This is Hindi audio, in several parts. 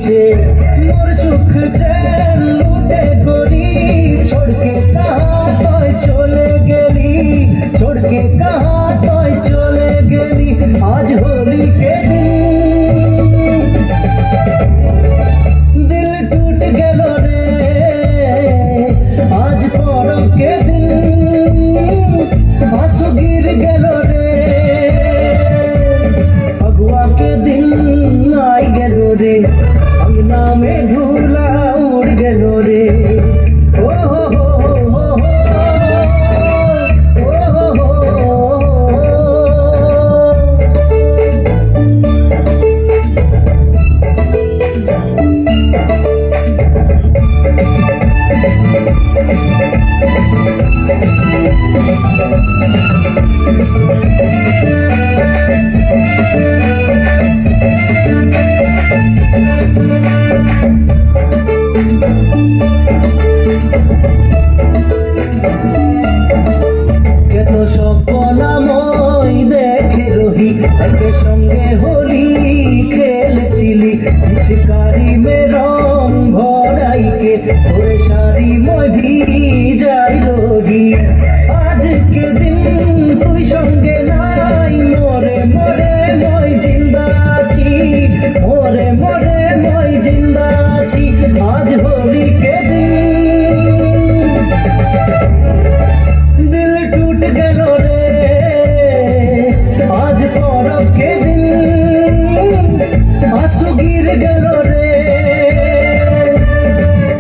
पीछे मोर सुख चैन लूटे गोरी, छोड़ के कहाँ तो चले गेली, छोड़ के कहाँ तो चले गेली। आज होली के दिन दिल टूट गेलो रे, आज पर्व के दिन आंसू गिर गेलो रे, फगुआ के दिन आई गेलो रे, अंगना में धूला उड़ गेलो रे। ओ हो हो हो हो संगे होली खेलছিলি, पिचकारी में रंग भराई के तोरे शाड़ी में ভিজাইলোগি। आज के दिन তুই संगे নাই, मोरे मोरे মই जिंदा আছি, मोरे मोरे মই जिंदा আছি। आज होली के दिन दिल टूट गेलो रे, आज पर्व के दिन आंसू गिर गेलो रे,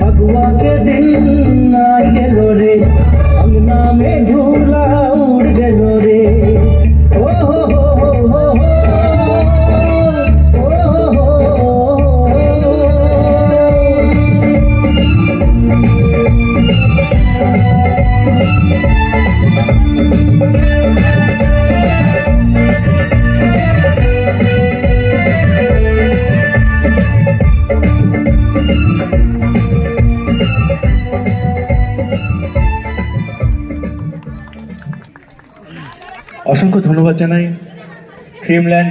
फगुआ के दिन आई गेलो रे, अंगना में धूला उड़ गेलो रे। ओ हो हो हो हो অসংখ্য ধন্যবাদ জানাই ড্রিমল্যান্ড